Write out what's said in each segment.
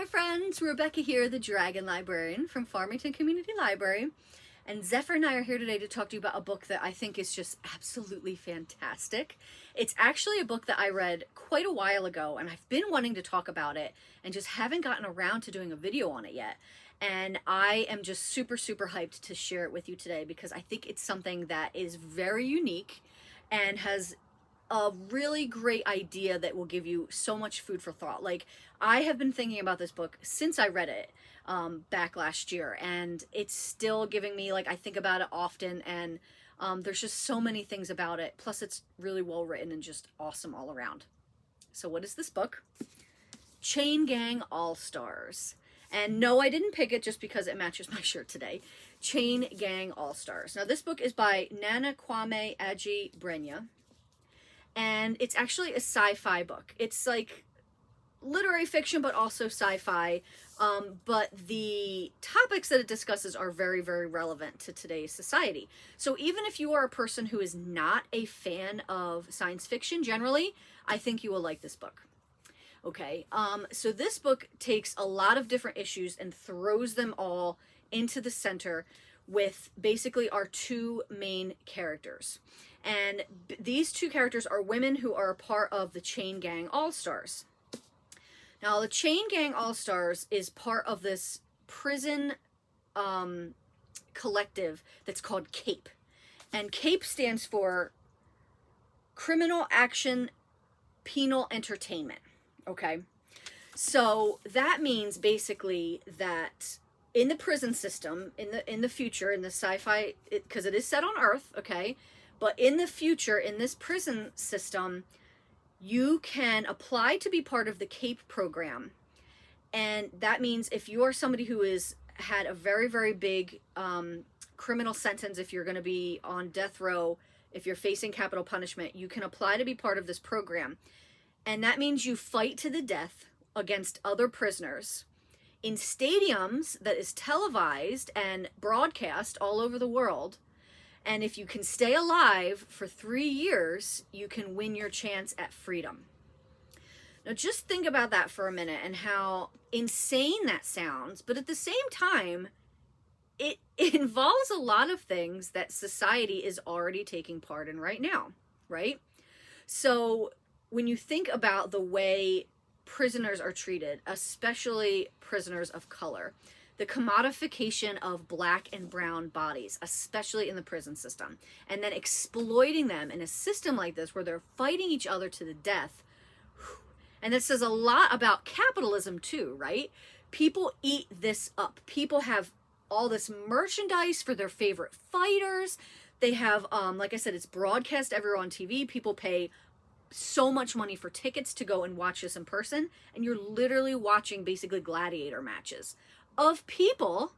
there, friends. Rebecca here, the Dragon Librarian from Farmington Community Library. And Zephyr and I are here today to talk to you about a book that I think is just absolutely fantastic. It's actually a book that I read quite a while ago, and I've been wanting to talk about it and just haven't gotten around to doing a video on it yet. And I am just super, super hyped to share it with you today because I think it's something that is very unique and has a really great idea that will give you so much food for thought. Like, I have been thinking about this book since I read it back last year, and it's still giving me, like, I think about it often, and there's just so many things about it. Plus, it's really well written and just awesome all around. So what is this book? Chain Gang All-Stars. And no, I didn't pick it just because it matches my shirt today. Chain Gang All-Stars. Now, this book is by Nana Kwame Adjei-Brenyah. And it's actually a sci-fi book. It's like literary fiction, but also sci-fi. But the topics that it discusses are very, very relevant to today's society. So even if you are a person who is not a fan of science fiction generally, I think you will like this book. Okay, so this book takes a lot of different issues and throws them all into the center with basically our two main characters. And these two characters are women who are a part of the Chain Gang All-Stars. Now, the Chain Gang All-Stars is part of this prison collective that's called CAPE. And CAPE stands for Criminal Action Penal Entertainment. Okay? So that means basically that in the prison system, in the future, in the sci-fi, because it is set on Earth, okay? But in the future, in this prison system, you can apply to be part of the CAPE program. And that means if you are somebody who has had a very, very big criminal sentence, if you're going to be on death row, if you're facing capital punishment, you can apply to be part of this program. And that means you fight to the death against other prisoners in stadiums that is televised and broadcast all over the world. And if you can stay alive for 3 years, you can win your chance at freedom. Now, just think about that for a minute and how insane that sounds. But at the same time, it involves a lot of things that society is already taking part in right now, right? So when you think about the way prisoners are treated, especially prisoners of color, the commodification of black and brown bodies, especially in the prison system, and then exploiting them in a system like this where they're fighting each other to the death. And this says a lot about capitalism too, right? People eat this up. People have all this merchandise for their favorite fighters. They have, like I said, it's broadcast everywhere on TV. People pay so much money for tickets to go and watch this in person, and you're literally watching basically gladiator matches of people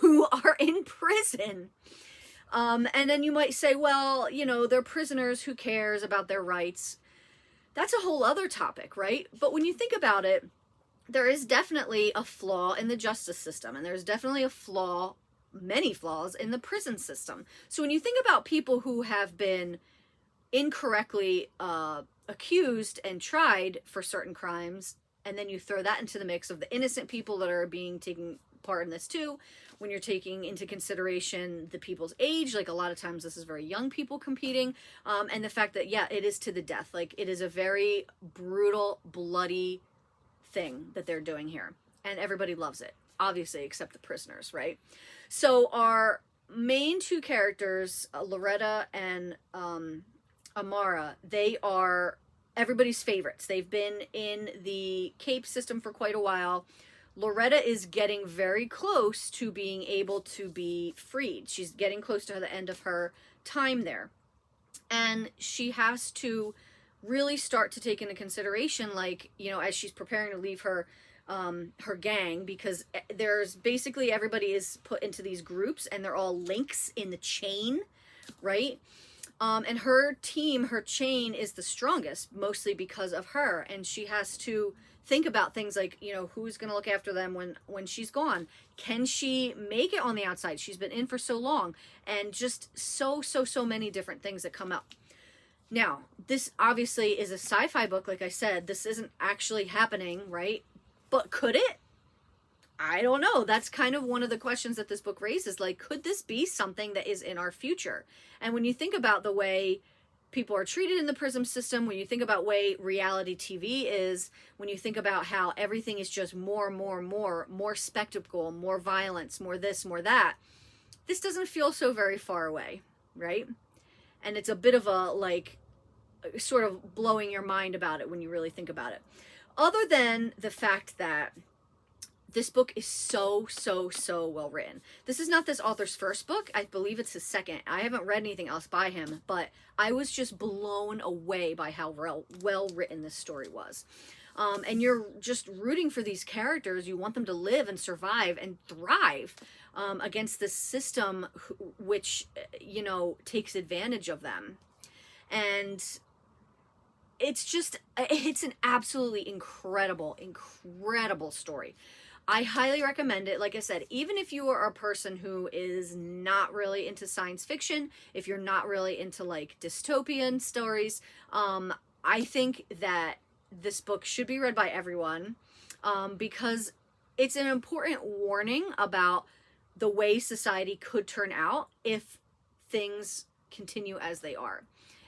who are in prison. And then you might say, well, you know, they're prisoners, who cares about their rights? That's a whole other topic, right? But when you think about it, there is definitely a flaw in the justice system, and there's definitely a flaw, many flaws in the prison system. So when you think about people who have been incorrectly accused and tried for certain crimes, and then you throw that into the mix of the innocent people that are being taken part in this too, when you're taking into consideration the people's age, like a lot of times this is very young people competing, and the fact that, yeah, it is to the death. Like, it is a very brutal, bloody thing that they're doing here. And everybody loves it, obviously, except the prisoners, right? So our main two characters, Loretta and Amara, they are everybody's favorites. They've been in the CAPE system for quite a while. Loretta is getting very close to being able to be freed. She's getting close to the end of her time there. And she has to really start to take into consideration, like, you know, as she's preparing to leave her gang, because there's basically everybody is put into these groups and they're all links in the chain, right? And her team, her chain is the strongest, mostly because of her. And she has to think about things like, you know, who's going to look after them when she's gone? Can she make it on the outside? She's been in for so long. And just so many different things that come up. Now, this obviously is a sci-fi book, like I said. This isn't actually happening, right? But could it? I don't know. That's kind of one of the questions that this book raises. Like, could this be something that is in our future? And when you think about the way people are treated in the prison system, when you think about way reality TV is, when you think about how everything is just more spectacle, more violence, more this, more that, this doesn't feel so very far away, right? And it's a bit of a, like, sort of blowing your mind about it when you really think about it. Other than the fact that this book is so well written. This is not this author's first book. I believe it's his second. I haven't read anything else by him, but I was just blown away by how well written this story was. And you're just rooting for these characters. You want them to live and survive and thrive against this system which, you know, takes advantage of them. And it's an absolutely incredible story. I highly recommend it. Like I said, even if you are a person who is not really into science fiction, if you're not really into like dystopian stories, I think that this book should be read by everyone, because it's an important warning about the way society could turn out if things continue as they are.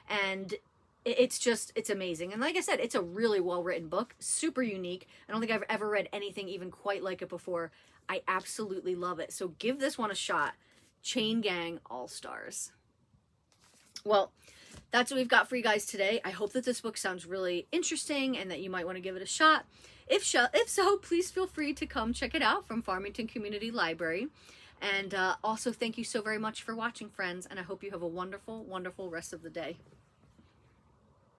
And it's amazing. And like I said, it's a really well-written book, super unique. I don't think I've ever read anything even quite like it before. I absolutely love it. So give this one a shot. Chain Gang All-Stars. Well, that's what we've got for you guys today. I hope that this book sounds really interesting and that you might want to give it a shot. If so, please feel free to come check it out from Farmington Community Library. And also, thank you so very much for watching, friends. And I hope you have a wonderful rest of the day.